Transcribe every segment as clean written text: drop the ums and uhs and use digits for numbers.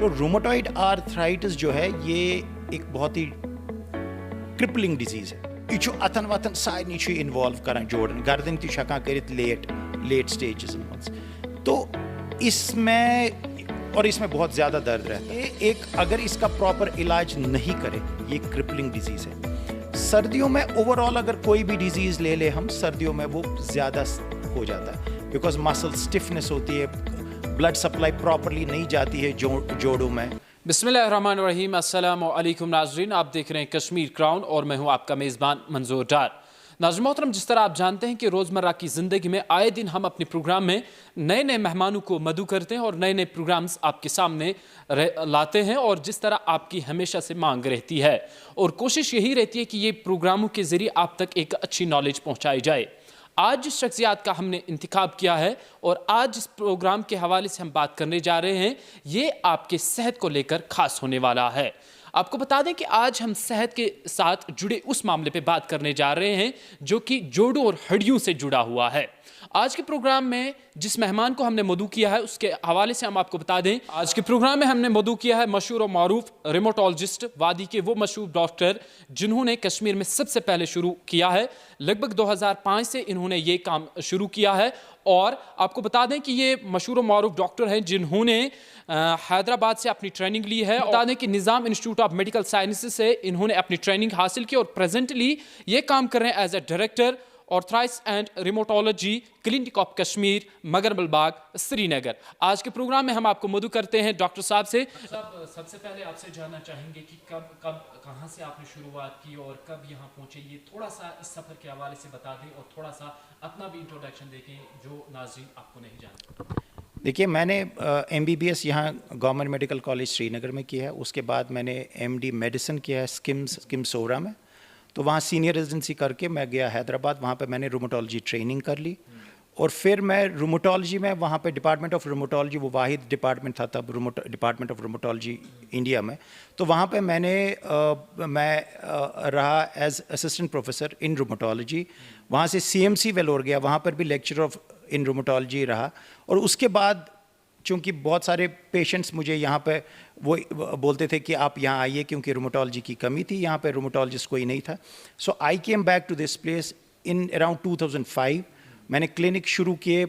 तो rheumatoid arthritis जो है ये एक बहुत ही क्रिपलिंग डिजीज है। ये जो अतन वतन सारे छु इन्वॉल्व करान जोड़न गर्दन ती हकान करित लेट स्टेजेस मंज। तो इसमें बहुत ज़्यादा दर्द रहता है। एक अगर इसका प्रॉपर इलाज नहीं करें, ये क्रिपलिंग डिजीज है। सर्दियों में ओवरऑल अगर कोई भी डिजीज ले ले हम, सर्दियों में वो ज़्यादा हो जाता है बिकॉज मसल स्टिफनेस होती है, ब्लड सप्लाई प्रॉपरली नहीं जाती है जोड़ों में। बिस्मिल्लाहिर्रहमानिर्रहीम, अस्सलामु अलैकुम नाज़रीन, आप देख रहे हैं कश्मीर क्राउन और मैं हूं आपका मेज़बान मंजूर डार। नाज़रीन मोहतरम, जिस तरह आप जानते हैं कि रोज़मर्रा की ज़िंदगी में आए दिन हम अपने प्रोग्राम में नए नए मेहमानों को मदऊ करते हैं और नए नए प्रोग्राम्स आपके सामने लाते हैं, और जिस तरह आपकी हमेशा से मांग रहती है और कोशिश यही रहती है कि ये प्रोग्रामों के ज़रिए आप तक एक अच्छी नॉलेज पहुँचाई जाए। आज जिस शख्सियात का हमने इंतखाब किया है और आज इस प्रोग्राम के हवाले से हम बात करने जा रहे हैं, ये आपके सेहत को लेकर खास होने वाला है। आपको बता दें कि आज हम सेहत के साथ जुड़े उस मामले पे बात करने जा रहे हैं जो कि जोड़ों और हड्डियों से जुड़ा हुआ है। आज के प्रोग्राम में जिस मेहमान को हमने मदऊ किया है उसके हवाले से हम आपको बता दें, आज के प्रोग्राम में हमने मदऊ किया है मशहूर और मारूफ रिमोटोलॉजिस्ट, वादी के वो मशहूर डॉक्टर जिन्होंने कश्मीर में सबसे पहले शुरू किया है। लगभग 2005 से इन्होंने ये काम शुरू किया है और आपको बता दें कि ये मशहूर और मारूफ डॉक्टर हैं जिन्होंने हैदराबाद से अपनी ट्रेनिंग ली है। बता दें कि निज़ाम इंस्टीट्यूट ऑफ मेडिकल साइंसेज से इन्होंने अपनी ट्रेनिंग हासिल की और प्रेजेंटली ये काम कर रहे हैं as a director arthritis and rheumatology clinic of Kashmir, Magarbal Bagh, Srinagar. आज के प्रोग्राम में हम आपको मदऊ करते हैं डॉक्टर साहब से। सबसे पहले आपसे जानना चाहेंगे कि कब कहाँ से आपने शुरुआत की और कब यहाँ पहुँचे, ये थोड़ा सा इस सफ़र के हवाले से बता दें और थोड़ा सा अपना भी इंट्रोडक्शन देखें जो नाज़रीन आपको नहीं जानते। देखिए, मैंने MBBS यहाँ गवर्नमेंट मेडिकल कॉलेज श्रीनगर में किया है। उसके बाद मैंने MD मेडिसिन किया है स्किम्स सोरा में। तो वहाँ सीनियर रेजिडेंसी करके मैं गया हैदराबाद, वहाँ पे मैंने रूमेटोलॉजी ट्रेनिंग कर ली और फिर मैं रूमेटोलॉजी में वहाँ पे डिपार्टमेंट ऑफ रूमेटोलॉजी, वो वाहिद डिपार्टमेंट था तब डिपार्टमेंट ऑफ रूमेटोलॉजी इंडिया में। तो वहाँ पे मैं रहा as assistant professor in rheumatology. वहाँ से CMC वेलोर गया, वहाँ पर भी लेक्चर ऑफ इन रूमेटोलॉजी रहा। और उसके बाद चूँकि बहुत सारे पेशेंट्स मुझे यहाँ पे वो बोलते थे कि आप यहाँ आइए क्योंकि रूमेटोलॉजी की कमी थी, यहाँ पे रूमेटोलॉजिस्ट कोई नहीं था। So I came back to this place in around 2005। मैंने क्लिनिक शुरू किए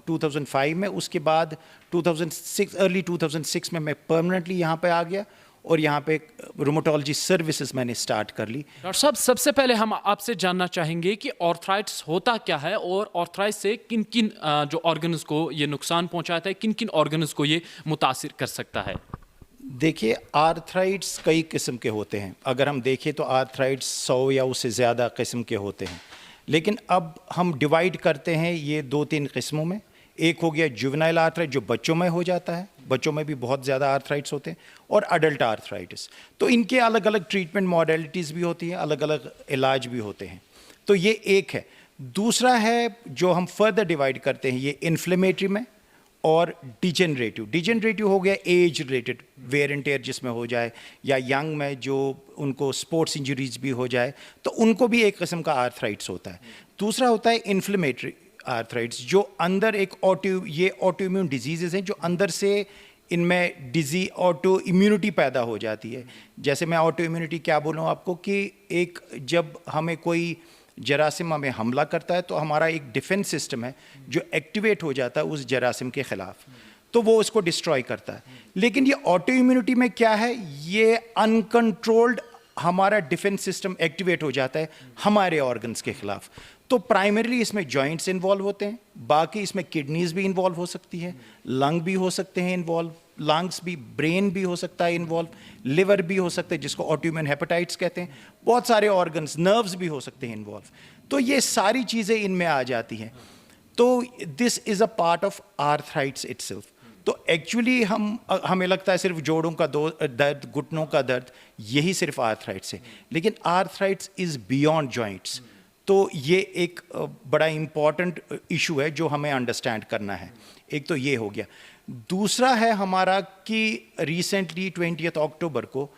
2005 में। उसके बाद 2006 अर्ली 2006 में मैं परमानेंटली यहाँ पे आ गया और यहाँ पे रूमेटोलॉजी सर्विसेज मैंने स्टार्ट कर ली। डॉक्टर साहब, सबसे पहले हम आपसे जानना चाहेंगे कि ऑर्थराइटिस होता क्या है और ऑर्थराइटिस से किन किन जो ऑर्गन्स को ये नुकसान पहुंचाता है, किन किन ऑर्गन्स को ये मुतासिर कर सकता है। देखिए, आर्थराइट्स कई किस्म के होते हैं। अगर हम देखें तो आर्थराइट्स 100 या उससे ज़्यादा किस्म के होते हैं, लेकिन अब हम डिवाइड करते हैं ये 2-3 किस्मों में। एक हो गया जुवेनाइल आर्थराइटिस जो बच्चों में हो जाता है, बच्चों में भी बहुत ज़्यादा आर्थराइट्स होते हैं, और अडल्ट आर्थराइटिस। तो इनके अलग अलग ट्रीटमेंट मॉडलिटीज़ भी होती हैं, अलग अलग इलाज भी होते हैं। तो ये एक है। दूसरा है जो हम फर्दर डिवाइड करते हैं, ये इन्फ्लेमेटरी में और डिजेनरेटिव हो गया age related wear and tear जिसमें हो जाए, या यंग में जो उनको स्पोर्ट्स इंजरीज भी हो जाए तो उनको भी एक किस्म का आर्थराइट्स होता है। दूसरा होता है इन्फ्लेमेटरी आर्थराइट्स जो अंदर एक ये ऑटो इम्यून डिजीज़ेज़ हैं जो अंदर से इनमें ऑटो इम्यूनिटी पैदा हो जाती है। जैसे मैं ऑटो इम्यूनिटी क्या बोलूँ आपको कि एक जब हमें कोई जरासीम हमें हमला करता है तो हमारा एक डिफेंस सिस्टम है जो एक्टिवेट हो जाता है उस जरासीम के ख़िलाफ़, तो वो उसको डिस्ट्रॉय करता है। लेकिन ये ऑटो इम्यूनिटी में क्या है, ये अनकंट्रोल्ड हमारा डिफेंस सिस्टम एक्टिवेट हो जाता है हमारे ऑर्गन्स के ख़िलाफ़। तो प्राइमरीली इसमें जॉइंट्स इन्वॉल्व होते हैं, बाकी इसमें किडनीज़ भी इन्वॉल्व हो सकती है, लंग भी हो सकते हैं इन्वॉल्व, लंग्स भी, ब्रेन भी हो सकता है इन्वॉल्व, लिवर भी हो सकता है जिसको ऑटोइम्यून हेपेटाइटिस कहते हैं, बहुत सारे ऑर्गन्स, नर्व्स भी हो सकते हैं इन्वॉल्व। तो ये सारी चीज़ें इनमें आ जाती हैं। तो this is a part of arthritis itself. तो एक्चुअली हमें लगता है सिर्फ जोड़ों का दर्द, घुटनों का दर्द, यही सिर्फ आर्थराइट्स है, लेकिन आर्थराइट्स इज़ बियॉन्ड जॉइंट्स। तो ये एक बड़ा इम्पॉर्टेंट इशू है जो हमें अंडरस्टैंड करना है। एक तो ये हो गया। दूसरा है हमारा कि रिसेंटली 20 अक्टूबर को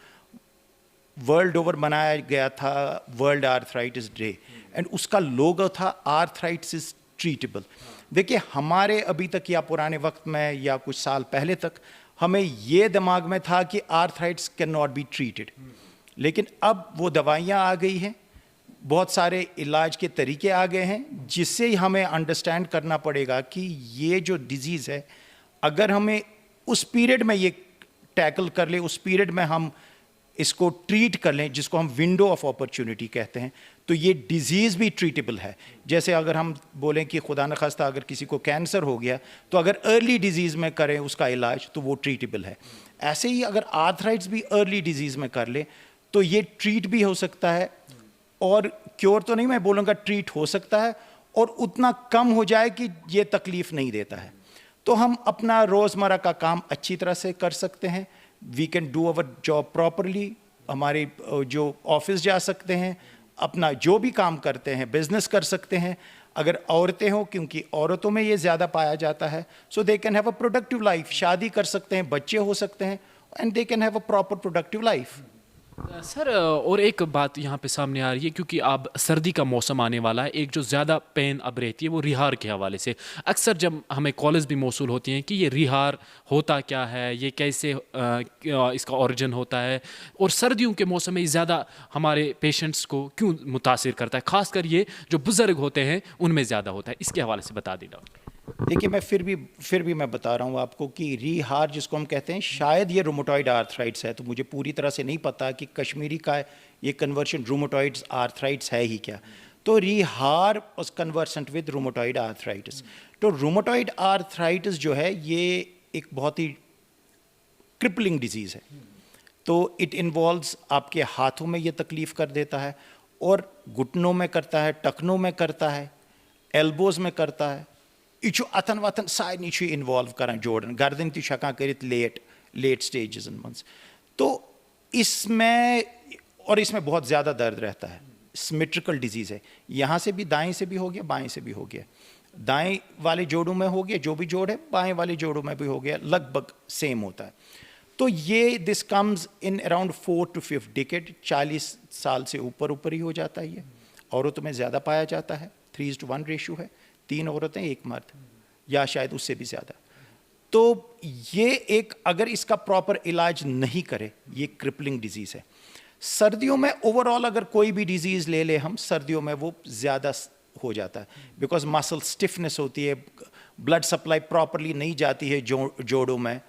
वर्ल्ड ओवर मनाया गया था वर्ल्ड आर्थराइटिस डे, एंड उसका लोगो था आर्थराइटिस इज ट्रीटेबल। देखिए, हमारे अभी तक या पुराने वक्त में या कुछ साल पहले तक हमें ये दिमाग में था कि arthritis can not be treated, लेकिन अब वो दवाइयाँ आ गई हैं, बहुत सारे इलाज के तरीके आ गए हैं, जिससे हमें अंडरस्टैंड करना पड़ेगा कि ये जो डिजीज़ है, अगर हमें उस पीरियड में ये टैकल कर ले, उस पीरियड में हम इसको ट्रीट कर लें, जिसको हम विंडो ऑफ अपॉर्चुनिटी कहते हैं, तो ये डिजीज़ भी ट्रीटेबल है। जैसे अगर हम बोलें कि खुदा न खास्ता अगर किसी को कैंसर हो गया, तो अगर अर्ली डिजीज़ में करें उसका इलाज, तो वो ट्रीटेबल है। ऐसे ही अगर आर्थराइटिस भी अर्ली डिजीज़ में कर ले, तो ये ट्रीट भी हो सकता है, और क्योर तो नहीं मैं बोलूँगा, ट्रीट हो सकता है, और उतना कम हो जाए कि ये तकलीफ़ नहीं देता है। तो हम अपना रोज़मर्रा का काम अच्छी तरह से कर सकते हैं। We can do our job properly, हमारे जो ऑफिस जा सकते हैं, अपना जो भी काम करते हैं, बिजनेस कर सकते हैं। अगर औरतें हों, क्योंकि औरतों में ये ज़्यादा पाया जाता है, so they can have a productive life, शादी कर सकते हैं, बच्चे हो सकते हैं, and they can have a proper productive life. Sir और एक बात यहाँ पे सामने आ रही है, क्योंकि अब सर्दी का मौसम आने वाला है, एक जो ज़्यादा पेन अब रहती है वो रिहार के हवाले से। अक्सर जब हमें कॉलेज भी मौसूल होती हैं कि ये रिहार होता क्या है, ये कैसे इसका ओरिजिन होता है, और सर्दियों के मौसम में ज़्यादा हमारे पेशेंट्स को क्यों मुतासिर करता है, ख़ासकर ये जो बुज़ुर्ग होते हैं उनमें ज़्यादा होता है, इसके हवाले से बता दी डॉक्टर। देखिए, मैं फिर भी मैं बता रहा हूँ आपको कि रिहार जिसको हम कहते हैं, शायद ये रूमेटॉइड आर्थराइट्स है, तो मुझे पूरी तरह से नहीं पता कि कश्मीरी का ये कन्वर्शन रूमेटॉइड्स आर्थराइट्स है ही क्या। तो रिहार was conversant with rheumatoid arthritis. तो रूमेटॉइड आर्थराइटिस जो है, ये एक बहुत ही क्रिपलिंग डिजीज़ है। तो इट इन्वॉल्व्स आपके हाथों में ये तकलीफ़ कर देता है, और घुटनों में करता है, टखनों में करता है, एल्बोज में करता है। ये अतन वतन सारे इन्वॉल्व कर जोड़न, गर्दन तक कर लेट स्टेजन मं। तो इसमें बहुत ज़्यादा दर्द रहता है। सिमेट्रिकल डिजीज़ है, यहाँ से भी, दाएं से भी हो गया, बाएं से भी हो गया, दाएं वाले जोड़ों में हो गया जो भी जोड़ है, बाएं वाले जोड़ों में भी हो गया, लगभग सेम होता है। तो ये this comes in around 4 to 5 decade, 40 साल से ऊपर ही हो जाता है। ये औरतों में ज़्यादा पाया जाता है, 3:1 रेशो है, 3 औरतें 1 मर्द, या शायद उससे भी ज़्यादा। तो ये एक, अगर इसका प्रॉपर इलाज नहीं करे, ये क्रिपलिंग डिजीज़ है। सर्दियों में ओवरऑल अगर कोई भी डिजीज़ ले ले हम, सर्दियों में वो ज़्यादा हो जाता है, बिकॉज मसल स्टिफनेस होती है, ब्लड सप्लाई प्रॉपरली नहीं जाती है जोड़ों में,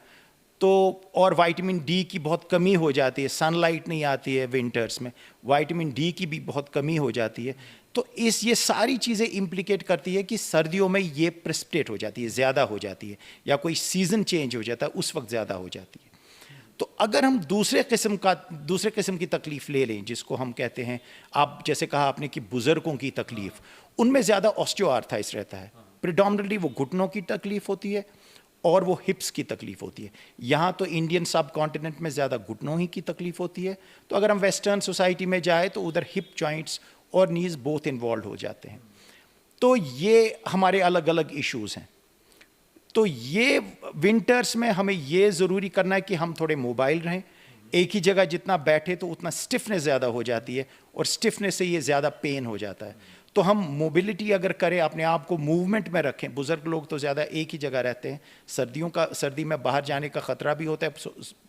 तो और विटामिन डी की बहुत कमी हो जाती है, सनलाइट नहीं आती है विंटर्स में, विटामिन डी की भी बहुत कमी हो जाती है। तो ये सारी चीज़ें इम्प्लिकेट करती है कि सर्दियों में ये प्रेसिपिटेट हो जाती है, ज़्यादा हो जाती है, या कोई सीज़न चेंज हो जाता है उस वक्त ज़्यादा हो जाती है। तो अगर हम दूसरे किस्म की तकलीफ़ ले लें, जिसको हम कहते हैं, आप जैसे कहा आपने कि बुज़ुर्गों की तकलीफ़, उनमें ज़्यादा ऑस्टियोआर्थराइटिस रहता है। प्रिडोमिनेटली वो घुटनों की तकलीफ़ होती है, और वो हिप्स की तकलीफ़ होती है। यहाँ तो इंडियन सब कॉन्टिनेंट में ज़्यादा घुटनों ही की तकलीफ़ होती है। तो अगर हम वेस्टर्न सोसाइटी में जाए, तो उधर हिप जॉइंट्स और नीज़ बोथ इन्वॉल्व हो जाते हैं। तो ये हमारे अलग अलग इश्यूज़ हैं। तो ये विंटर्स में हमें ये ज़रूरी करना है कि हम थोड़े मोबाइल रहें, एक ही जगह जितना बैठे तो उतना स्टिफनेस ज़्यादा हो जाती है, और स्टिफनेस से ये ज़्यादा पेन हो जाता है। तो हम मोबिलिटी अगर करें, अपने आप को मूवमेंट में रखें। बुज़ुर्ग लोग तो ज़्यादा एक ही जगह रहते हैं, सर्दी में बाहर जाने का ख़तरा भी होता है,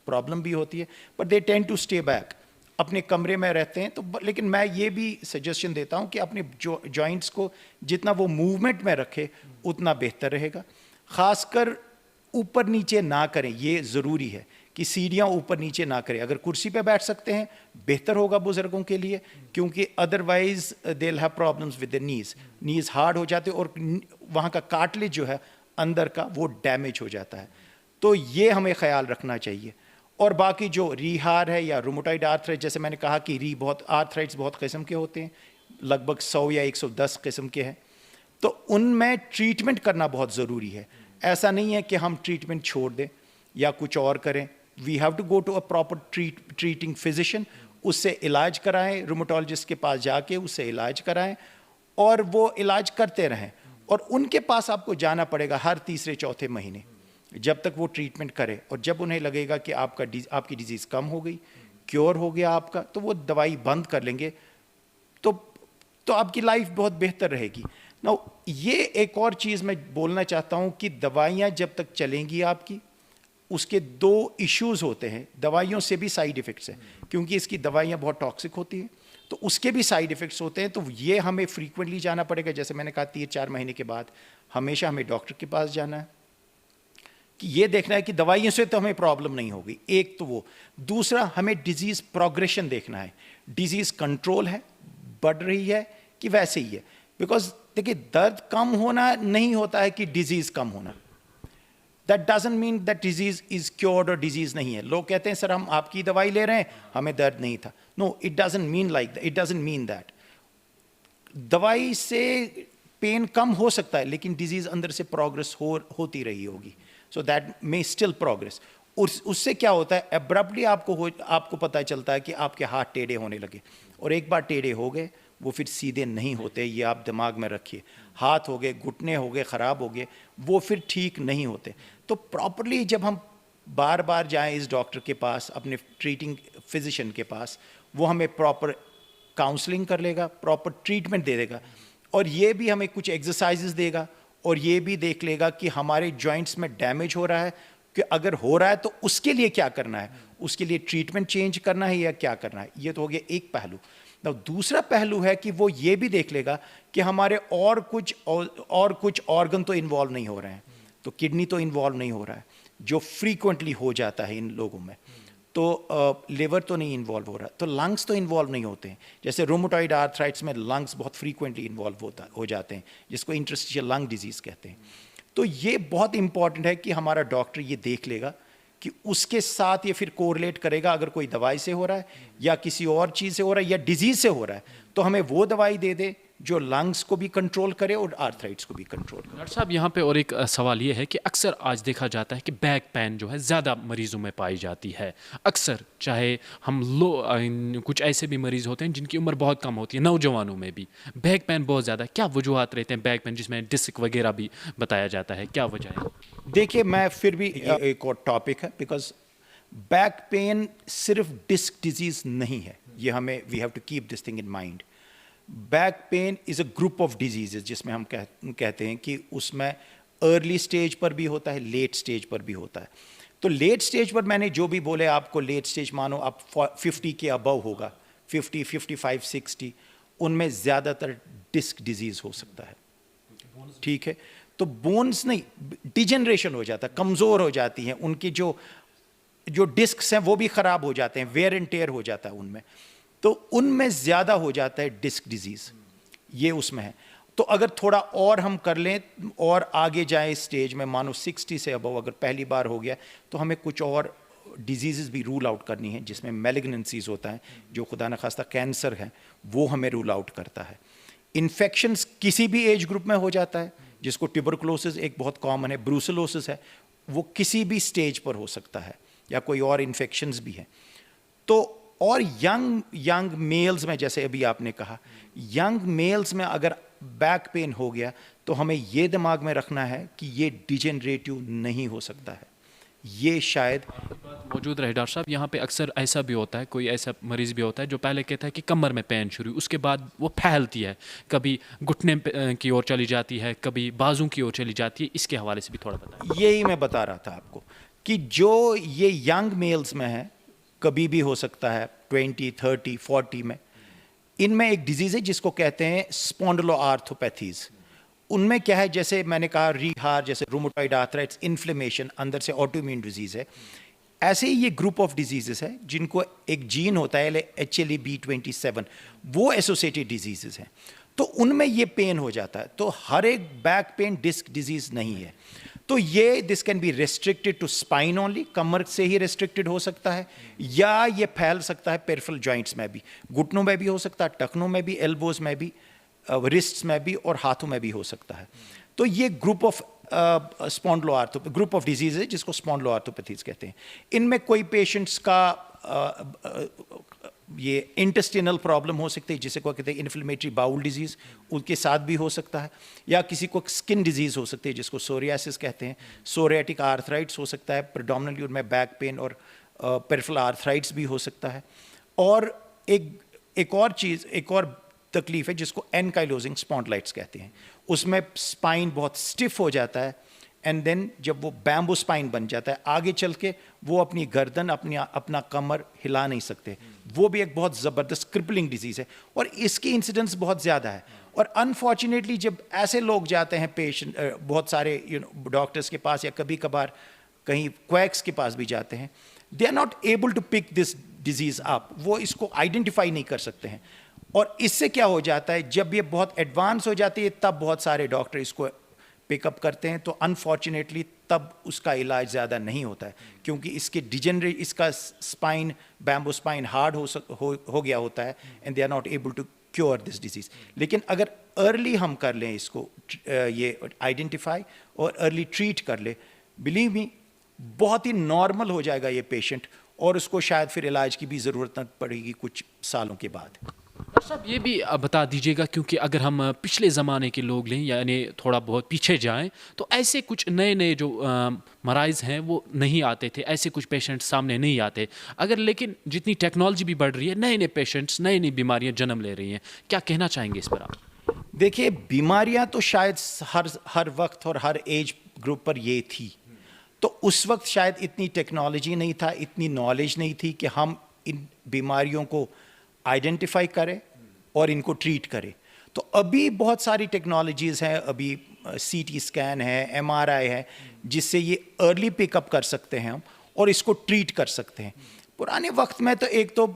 प्रॉब्लम भी होती है, but they tend to stay back, अपने कमरे में रहते हैं। तो लेकिन मैं ये भी सजेशन देता हूँ कि अपने जॉइंट्स को जितना वो मूवमेंट में रखे, उतना बेहतर रहेगा। ख़ासकर ऊपर नीचे ना करें, ये ज़रूरी है कि सीढ़ियाँ ऊपर नीचे ना करें। अगर कुर्सी पे बैठ सकते हैं, बेहतर होगा बुज़ुर्गों के लिए, क्योंकि otherwise they will have problems with the knees hard हो जाते, और वहाँ का कार्टिलेज जो है अंदर का, वो डैमेज हो जाता है। तो ये हमें ख्याल रखना चाहिए। और बाकी जो रिहार है या रूमेटॉइड आर्थराइटिस, जैसे मैंने कहा कि आर्थराइटिस बहुत किस्म के होते हैं, लगभग 100 या 110 किस्म के हैं। तो उनमें ट्रीटमेंट करना बहुत ज़रूरी है। ऐसा नहीं है कि हम ट्रीटमेंट छोड़ दें या कुछ और करें। We have to go to a proper treating physician, उससे इलाज कराएं, रूमेटोलॉजिस्ट के पास जाके उससे इलाज कराएं, और वो इलाज करते रहें। और उनके पास आपको जाना पड़ेगा हर तीसरे चौथे महीने, जब तक वो ट्रीटमेंट करे। और जब उन्हें लगेगा कि आपकी डिजीज़ कम हो गई, क्योर हो गया आपका, तो वो दवाई बंद कर लेंगे, तो आपकी लाइफ बहुत बेहतर रहेगी। ना ये एक और चीज़ मैं बोलना चाहता हूँ कि दवाइयाँ जब तक चलेंगी आपकी, उसके दो इश्यूज होते हैं, दवाइयों से भी साइड इफ़ेक्ट्स हैं, क्योंकि इसकी दवाइयाँ बहुत टॉक्सिक होती हैं, तो उसके भी साइड इफ़ेक्ट्स होते हैं। तो ये हमें फ्रीक्वेंटली जाना पड़ेगा, जैसे मैंने कहा 3-4 महीने के बाद हमेशा हमें डॉक्टर के पास जाना है, कि ये देखना है कि दवाइयों से तो हमें प्रॉब्लम नहीं होगी, एक तो वो। दूसरा, हमें डिजीज़ प्रोग्रेशन देखना है, डिजीज़ कंट्रोल है, बढ़ रही है कि वैसे ही है। बिकॉज देखिए, दर्द कम होना नहीं होता है कि डिजीज़ कम होना। That doesn't mean that disease is cured और डिजीज़ नहीं है। लोग कहते हैं सर हम आपकी दवाई ले रहे हैं, हमें दर्द नहीं था। No, it doesn't mean like that, it doesn't mean that. दवाई से पेन कम हो सकता है, लेकिन डिजीज़ अंदर से प्रोग्रेस होती रही होगी, so that may still progress. उससे क्या होता है, एब्रप्टली आपको पता चलता है कि आपके हाथ टेढ़े होने लगे, और एक बार टेढ़े हो गए वो फिर सीधे नहीं होते, ये आप दिमाग में रखिए। हाथ हो गए, घुटने हो गए, ख़राब हो गए, वो फिर ठीक नहीं होते। तो प्रॉपरली जब हम बार बार जाएं इस डॉक्टर के पास, अपने ट्रीटिंग फिजिशियन के पास, वो हमें प्रॉपर काउंसलिंग कर लेगा, प्रॉपर ट्रीटमेंट दे देगा, और ये भी हमें कुछ एक्सरसाइजेस देगा, और ये भी देख लेगा कि हमारे जॉइंट्स में डैमेज हो रहा है, कि अगर हो रहा है तो उसके लिए क्या करना है, उसके लिए ट्रीटमेंट चेंज करना है या क्या करना है। ये तो हो गया एक पहलू। तो दूसरा पहलू है कि वो ये भी देख लेगा कि हमारे और कुछ ऑर्गन तो इन्वॉल्व नहीं हो रहे हैं। तो किडनी तो इन्वॉल्व नहीं हो रहा है, जो फ्रीक्वेंटली हो जाता है इन लोगों में। तो लिवर तो नहीं इन्वॉल्व हो रहा, तो लंग्स तो इन्वॉल्व नहीं होते हैं। जैसे रोमेटॉइड आर्थराइटिस में लंग्स बहुत फ्रीक्वेंटली इन्वॉल्व हो जाते हैं, जिसको इंटरस्टिशियल लंग डिजीज़ कहते हैं। तो ये बहुत इंपॉर्टेंट है कि हमारा डॉक्टर ये देख लेगा कि उसके साथ ये फिर कोरिलेट करेगा, अगर कोई दवाई से हो रहा है या किसी और चीज़ से हो रहा है या डिजीज़ से हो रहा है, तो हमें वो दवाई दे दे जो लंग्स को भी कंट्रोल करे और आर्थराइटिस को भी कंट्रोल करे। डॉक्टर साहब, यहाँ पे और एक सवाल ये है कि अक्सर आज देखा जाता है कि बैक पेन जो है ज़्यादा मरीजों में पाई जाती है। अक्सर चाहे हम कुछ ऐसे भी मरीज़ होते हैं जिनकी उम्र बहुत कम होती है, नौजवानों में भी बैक पेन बहुत ज़्यादा। क्या वजूहत रहते हैं बैक पेन, जिसमें डिस्क वगैरह भी बताया जाता है, क्या वजह है? देखिए, मैं फिर भी एक और टॉपिक है, बिकॉज बैक पेन सिर्फ डिस्क डिजीज़ नहीं है, ये हमें we have to keep this thing in mind. Back pain is a group of diseases, जिसमें हम कहते हैं कि उसमें अर्ली स्टेज पर भी होता है, लेट स्टेज पर भी होता है। तो लेट स्टेज पर मैंने जो भी बोले आपको, लेट स्टेज मानो आप 50 के अबव होगा, 50, 55, 60, उनमें ज़्यादातर डिस्क डिजीज़ हो सकता है। ठीक है, तो बोन्स नहीं, डिजेनरेशन हो जाता है, कमज़ोर हो जाती हैं, उनकी जो डिस्क्स हैं वो भी ख़राब हो जाते हैं, वेयर एंड टेयर हो जाता है उनमें, तो उनमें ज़्यादा हो जाता है डिस्क डिजीज़, ये उसमें है। तो अगर थोड़ा और हम कर लें और आगे जाएं स्टेज में, मानो 60 से अबव अगर पहली बार हो गया, तो हमें कुछ और डिजीज़ भी रूल आउट करनी है, जिसमें मेलिग्नेंसीज होता है, जो खुदा न खास्ता कैंसर है, वो हमें रूल आउट करता है। इन्फेक्शंस किसी भी एज ग्रुप में हो जाता है, जिसको ट्यूबरकुलोसिस एक बहुत कॉमन है, ब्रूसेलोसिस है, वो किसी भी स्टेज पर हो सकता है, या कोई और इन्फेक्शंस भी है। तो और यंग मेल्स में, जैसे अभी आपने कहा, यंग मेल्स में अगर बैक पेन हो गया, तो हमें ये दिमाग में रखना है कि ये डिजेनरेटिव नहीं हो सकता है, ये शायद मौजूद रहे। डॉक्टर साहब, यहाँ पे अक्सर ऐसा भी होता है, कोई ऐसा मरीज़ भी होता है जो पहले कहता है कि कमर में पेन शुरू, उसके बाद वो फैलती है, कभी घुटने की ओर चली जाती है, कभी बाजू की ओर चली जाती है। इसके हवाले से भी थोड़ा बताएं। यही मैं बता रहा था आपको कि जो ये यंग मेल्स में है, कभी भी हो सकता है 20, 30, 40 में, इनमें एक डिजीज़ है जिसको कहते हैं स्पॉन्डिलोआर्थोपैथीज। उनमें क्या है, जैसे मैंने कहा रीहार, जैसे रूमेटॉइड आर्थराइटिस, इन्फ्लेमेशन, अंदर से ऑटोइम्यून डिजीज़ है, ऐसे ही ये ग्रुप ऑफ डिजीजेस है जिनको एक जीन होता है HLA-B27, वो एसोसिएटेड डिजीजेस हैं, तो उनमें ये पेन हो जाता है। तो हर एक बैक पेन डिस्क डिजीज नहीं है, तो ये this can be restricted to spine only, कमर से ही रेस्ट्रिक्टेड हो सकता है, या ये फैल सकता है पेरिफेरल जॉइंट्स में भी, घुटनों में भी हो सकता है, टखनों में भी, एल्बोज में भी, रिस्ट्स में भी और हाथों में भी हो सकता है। तो ये group of group of disease है जिसको स्पॉन्डिलोआर्थोपैथीज कहते हैं। इनमें कोई पेशेंट्स का ये इंटेस्टिनल प्रॉब्लम हो सकती है, जिसे को कहते हैं इन्फ्लेमेटरी बाउल डिजीज, उसके साथ भी हो सकता है, या किसी को स्किन डिजीज हो सकती है जिसको सोरियासिस कहते हैं, सोरियाटिक आर्थराइटिस हो सकता है, प्रेडोमिनेंटली उनमें बैक पेन और पेरिफेरल आर्थराइटिस भी हो सकता है। और एक और चीज़, एक और तकलीफ है जिसको एनकाइलोजिंग स्पॉन्डिलाइटिस कहते हैं, उसमें स्पाइन बहुत स्टिफ हो जाता है, एंड देन जब वो बैम्बू स्पाइन बन जाता है, आगे चल के वो अपनी गर्दन अपना कमर हिला नहीं सकते। वो भी एक बहुत ज़बरदस्त क्रिपलिंग डिजीज़ है और इसकी इंसिडेंस बहुत ज़्यादा है। और अनफॉर्चुनेटली जब ऐसे लोग जाते हैं पेशेंट, बहुत सारे डॉक्टर्स के पास या कभी कभार कहीं क्वैक्स के पास भी जाते हैं, they are not able to pick this disease up, वो इसको आइडेंटिफाई नहीं कर सकते हैं। और इससे क्या हो जाता है, जब ये बहुत एडवांस हो जाती है तब बहुत सारे डॉक्टर इसको पिकअप करते हैं, तो अनफॉर्चुनेटली तब उसका इलाज ज़्यादा नहीं होता है, क्योंकि इसका स्पाइन, बैम्बू स्पाइन हार्ड हो गया होता है and they are not able to cure this disease. लेकिन अगर अर्ली हम कर लें इसको, ये आइडेंटिफाई और अर्ली ट्रीट कर ले, बिलीव मी बहुत ही नॉर्मल हो जाएगा ये पेशेंट और उसको शायद फिर इलाज की भी ज़रूरत न पड़ेगी कुछ सालों के बाद। डॉक्टर साहब ये भी बता दीजिएगा, क्योंकि अगर हम पिछले ज़माने के लोग लें यानी थोड़ा बहुत पीछे जाएं, तो ऐसे कुछ नए नए जो मराइज़ हैं वो नहीं आते थे, ऐसे कुछ पेशेंट सामने नहीं आते। अगर लेकिन जितनी टेक्नोलॉजी भी बढ़ रही है, नए नए पेशेंट्स, नई नई बीमारियां जन्म ले रही हैं, क्या कहना चाहेंगे इस पर आप? देखिए, बीमारियां तो शायद हर वक्त और हर एज ग्रुप पर ये थी, तो उस वक्त शायद इतनी टेक्नोलॉजी नहीं था, इतनी नॉलेज नहीं थी कि हम इन बीमारियों को आइडेंटिफाई करें और इनको ट्रीट करें। तो अभी बहुत सारी टेक्नोलॉजीज़ हैं, अभी सीटी स्कैन है, एमआरआई है, जिससे ये अर्ली पिकअप कर सकते हैं हम और इसको ट्रीट कर सकते हैं। पुराने वक्त में तो एक तो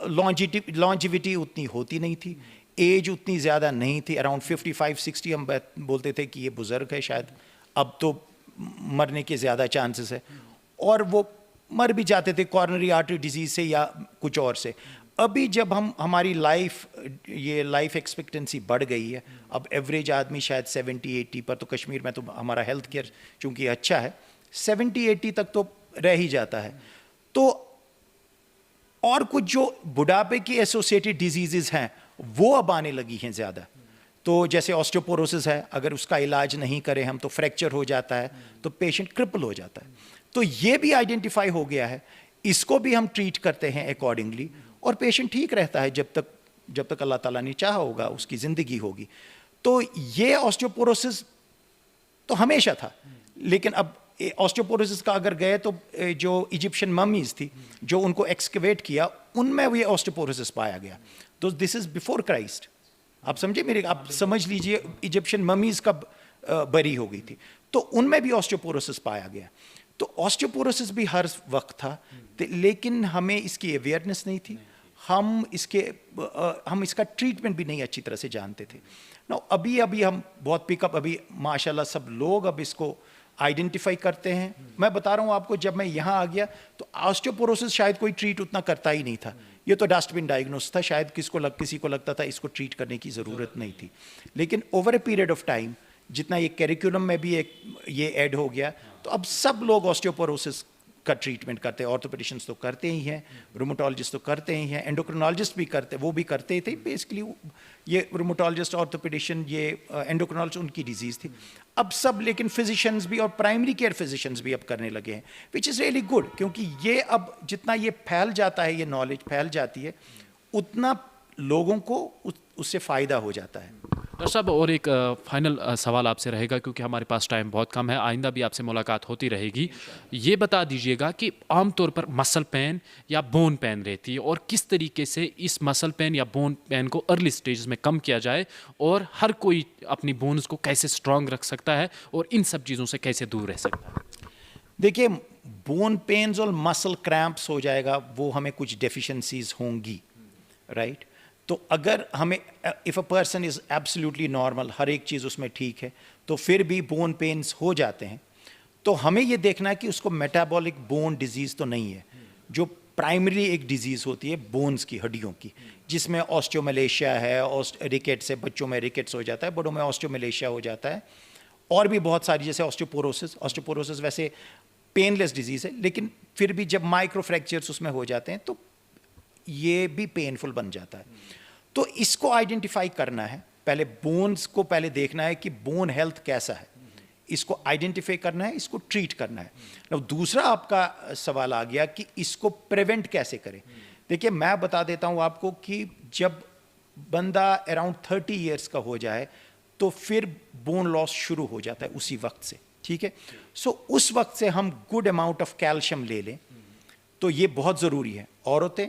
लॉन्जिविटी उतनी होती नहीं थी, एज उतनी ज़्यादा नहीं थी, अराउंड 55-60 हम बोलते थे कि ये बुज़ुर्ग है शायद। अब तो मरने के ज़्यादा चांसेस है और वो मर भी जाते थे कॉर्नरी आर्टरी डिजीज़ से या कुछ और से। अभी जब हमारी लाइफ एक्सपेक्टेंसी बढ़ गई है, अब एवरेज आदमी शायद 70-80 पर, तो कश्मीर में तो हमारा हेल्थ केयर चूँकि अच्छा है, 70-80 तक तो रह ही जाता है। तो और कुछ जो बुढ़ापे की एसोसिएटेड डिजीज़ हैं वो अब आने लगी हैं ज़्यादा। तो जैसे ऑस्टियोपोरोसिस है, अगर उसका इलाज नहीं करें हम तो फ्रैक्चर हो जाता है, तो पेशेंट क्रिपल हो जाता है। तो ये भी आइडेंटिफाई हो गया है, इसको भी हम ट्रीट करते हैं अकॉर्डिंगली और पेशेंट ठीक रहता है जब तक अल्लाह ताला ने चाहा होगा, उसकी ज़िंदगी होगी। तो ये ऑस्टियोपोरोसिस तो हमेशा था, लेकिन अब ऑस्टियोपोरोसिस का अगर गए तो जो इजिप्शियन ममीज़ थी जो उनको एक्सकवेट किया, उनमें ये ऑस्टियोपोरोसिस पाया गया। तो दिस इज़ बिफोर क्राइस्ट। आप समझे मेरे, आप समझ लीजिए इजिप्शियन ममीज़ कब बरी हो गई थी, तो उनमें भी ऑस्टियोपोरोसिस पाया गया। तो ऑस्टियोपोरोसिस भी हर वक्त था, लेकिन हमें इसकी अवेयरनेस नहीं थी, हम इसका ट्रीटमेंट भी नहीं अच्छी तरह से जानते थे। ना अभी हम बहुत पिकअप, अभी माशाल्लाह सब लोग अब इसको आइडेंटिफाई करते हैं। मैं बता रहा हूँ आपको, जब मैं यहाँ आ गया तो ऑस्टियोपोरोसिस शायद कोई ट्रीट उतना करता ही नहीं था, ये तो डस्टबिन डायग्नोस था, शायद किसी को लगता था इसको ट्रीट करने की ज़रूरत नहीं थी। लेकिन over a period of time जितना ये करिकुलम में भी ये ऐड हो गया, तो अब सब लोग ऑस्टियोपोरोसिस का ट्रीटमेंट करते हैं। ऑर्थोपेडिशियंस तो करते ही हैं, रूमेटोलॉजिस्ट तो करते ही हैं, एंडोक्रिनोलॉजिस्ट भी करते, वो भी करते ही थे बेसिकली। ये रूमेटोलॉजिस्ट, ऑर्थोपेडिशियन, ये एंडोक्रिनोलॉजिस्ट उनकी डिजीज़ थी। अब सब लेकिन फिजिशियंस भी और प्राइमरी केयर फिजिशियंस भी अब करने लगे हैं, विच इज़ रियली गुड, क्योंकि ये अब जितना ये फैल जाता है, ये नॉलेज फैल जाती है, उतना लोगों को उससे फ़ायदा हो जाता है। डॉक्टर साहब, और एक फाइनल सवाल आपसे रहेगा, क्योंकि हमारे पास टाइम बहुत कम है, आइंदा भी आपसे मुलाकात होती रहेगी। ये बता दीजिएगा कि आमतौर पर मसल पेन या बोन पेन रहती है, और किस तरीके से इस मसल पेन या बोन पेन को अर्ली स्टेज में कम किया जाए, और हर कोई अपनी बोन्स को कैसे स्ट्रांग रख सकता है और इन सब चीज़ों से कैसे दूर रह सकता है। देखिए, बोन पेन्स और मसल क्रैम्प्स हो जाएगा, वो हमें कुछ डेफिशिएंसीज होंगी, राइट। तो अगर हमें, if a person is absolutely normal, हर एक चीज़ उसमें ठीक है, तो फिर भी बोन पेन्स हो जाते हैं, तो हमें ये देखना है कि उसको मेटाबॉलिक बोन डिजीज़ तो नहीं है, जो प्राइमरी एक डिजीज़ होती है बोन्स की, हड्डियों की, जिसमें ऑस्टियोमलेशिया है, रिकेट्स है, बच्चों में रिकेट्स हो जाता है, बड़ों में ऑस्टियोमलेशिया हो जाता है, और भी बहुत सारी, जैसे ऑस्टियोपोरोसिस वैसे पेनलेस डिजीज़ है, लेकिन फिर भी जब माइक्रो फ्रैक्चर्स उसमें हो जाते हैं तो ये भी पेनफुल बन जाता है। तो इसको आइडेंटिफाई करना है, पहले बोन्स को पहले देखना है कि बोन हेल्थ कैसा है, इसको आइडेंटिफाई करना है, इसको ट्रीट करना है। अब दूसरा आपका सवाल आ गया कि इसको प्रिवेंट कैसे करें। देखिए, मैं बता देता हूँ आपको कि जब बंदा अराउंड 30 ईयर्स का हो जाए तो फिर बोन लॉस शुरू हो जाता है उसी वक्त से। ठीक है। सो उस वक्त से हम गुड अमाउंट ऑफ कैल्शियम ले लें तो ये बहुत ज़रूरी है। औरतें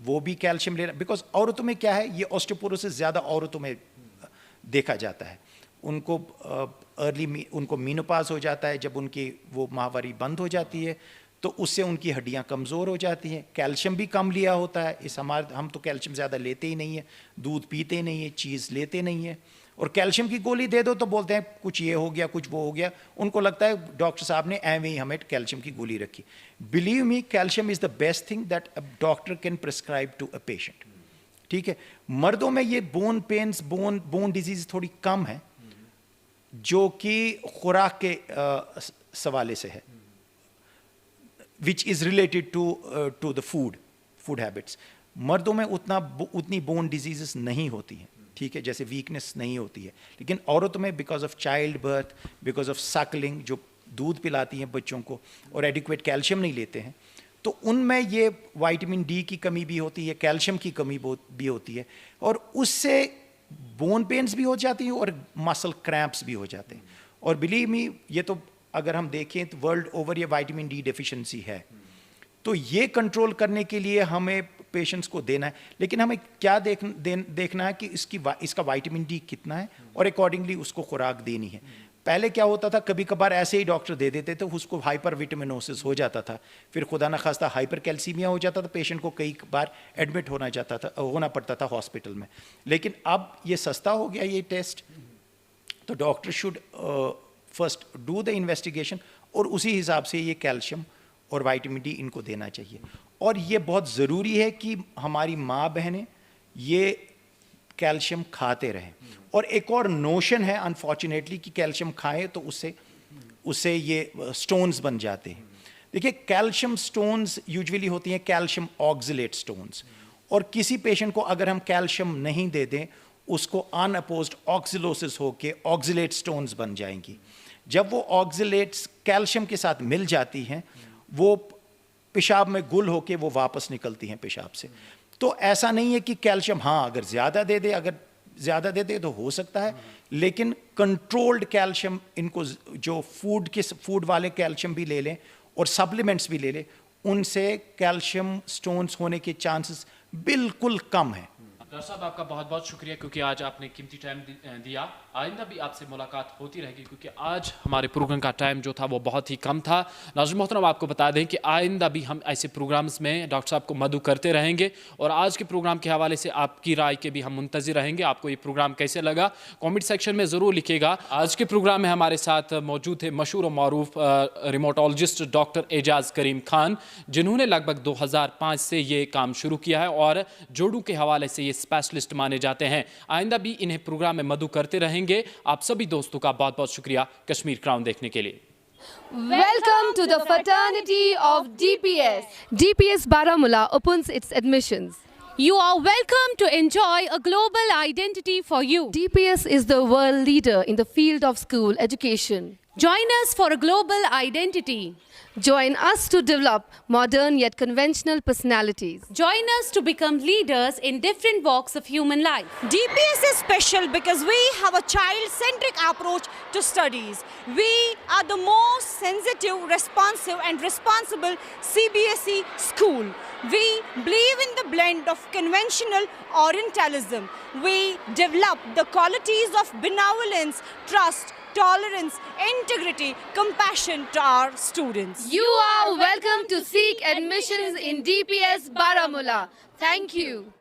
वो भी कैल्शियम ले रहे, बिकॉज औरतों में क्या है, ये ऑस्टियोपोरोसिस ज़्यादा औरतों में देखा जाता है। उनको उनको मीनोपाज हो जाता है, जब उनकी वो माहवारी बंद हो जाती है तो उससे उनकी हड्डियां कमज़ोर हो जाती हैं। कैल्शियम भी कम लिया होता है, हम तो कैल्शियम ज़्यादा लेते ही नहीं है, दूध पीते नहीं है, चीज़ लेते नहीं है। और कैल्शियम की गोली दे दो तो बोलते हैं कुछ ये हो गया, कुछ वो हो गया। उनको लगता है डॉक्टर साहब ने एवं ही हमें कैल्शियम की गोली रखी। Believe me, calcium is the best thing that a doctor can prescribe to a patient. ठीक है। मर्दों में ये बोन पेन्स, बोन डिजीज थोड़ी कम है, जो कि खुराक के सवाले से है, which is related to the food habits. मर्दों में उतनी बोन डिजीजेस नहीं होती हैं, ठीक है, जैसे वीकनेस नहीं होती है। लेकिन औरतों में because of child birth, because of Suckling, जो दूध पिलाती हैं बच्चों को और एडिक्वेट कैल्शियम नहीं लेते हैं, तो उनमें ये विटामिन डी की कमी भी होती है, कैल्शियम की कमी भी होती है, और उससे बोन पेन्स भी हो जाती हैं और मसल क्रैम्प्स भी हो जाते हैं। और बिलीव मी, ये तो अगर हम देखें तो वर्ल्ड ओवर ये विटामिन डी डेफिशिएंसी है, तो ये कंट्रोल करने के लिए हमें पेशेंट्स को देना है। लेकिन हमें क्या देखना है कि इसका विटामिन डी कितना है और अकॉर्डिंगली उसको खुराक देनी है। पहले क्या होता था, कभी कभार ऐसे ही डॉक्टर दे देते थे, उसको हाइपर विटामिनोसिस हो जाता था, फिर खुदा न खास्ता हाइपर कैल्सीमिया हो जाता था, पेशेंट को कई बार एडमिट होना पड़ता था हॉस्पिटल में। लेकिन अब ये सस्ता हो गया ये टेस्ट, तो doctor should first do the investigation और उसी हिसाब से ये कैल्शियम और विटामिन डी इनको देना चाहिए। और ये बहुत ज़रूरी है कि हमारी माँ बहनें ये कैल्शियम खाते रहें। और एक और नोशन है अनफॉर्चुनेटली कि कैल्शियम खाएं तो उससे ये स्टोन्स बन जाते हैं। देखिए, कैल्शियम स्टोन्स यूजुअली होती हैं कैल्शियम ऑक्जिलेट स्टोन्स, और किसी पेशेंट को अगर हम कैल्शियम नहीं दे दें, उसको अनअपोज्ड ऑक्सिलोसिस होके ऑक्जिलेट स्टोन्स बन जाएंगी। जब वो ऑक्जिलेट्स कैल्शियम के साथ मिल जाती हैं, वो पेशाब में गुल होके वो वापस निकलती हैं पेशाब से। तो ऐसा नहीं है कि कैल्शियम अगर ज़्यादा दे दे तो हो सकता है, लेकिन कंट्रोल्ड कैल्शियम इनको, जो फूड वाले कैल्शियम भी ले लें और सप्लीमेंट्स भी ले लें, उनसे कैल्शियम स्टोन्स होने के चांसेस बिल्कुल कम हैं। डॉक्टर साहब, आपका बहुत बहुत शुक्रिया क्योंकि आज आपने कीमती टाइम दिया। आइंदा भी आपसे मुलाकात होती रहेगी क्योंकि आज हमारे प्रोग्राम का टाइम जो था वो बहुत ही कम था। नाज़रीन मोहतरम, आपको बता दें कि आइंदा भी हम ऐसे प्रोग्राम्स में डॉक्टर साहब को मदु करते रहेंगे और आज के प्रोग्राम के हवाले से आपकी राय के भी हम मुंतज़िर रहेंगे। आपको ये प्रोग्राम कैसे लगा कॉमेंट सेक्शन में ज़रूर लिखिएगा। आज के प्रोग्राम में हमारे साथ मौजूद थे मशहूर और मारूफ रिमोटोलॉजिस्ट डॉक्टर एजाज करीम खान, जिन्होंने लगभग 2005 से ये काम शुरू किया है और जोड़ों के हवाले से ये स्पेशलिस्ट माने जाते हैं। आइंदा भी इन्हें प्रोग्राम में मदु करते रहेंगे। आप सभी दोस्तों का बहुत बहुत शुक्रिया कश्मीर क्राउन देखने के लिए। Welcome to the fraternity of DPS. DPS Baramulla opens its admissions. You are welcome to enjoy a global identity for you. DPS is the world leader in the field of school education. Join us for a global identity. Join us to develop modern yet conventional personalities. Join us to become leaders in different walks of human life. DPS is special because we have a child-centric approach to studies. We are the most sensitive, responsive and responsible CBSE school. We believe in the blend of conventional Orientalism. We develop the qualities of benevolence, trust, tolerance, integrity, compassion to our students. You are welcome to seek admissions in DPS Baramulla. Thank you.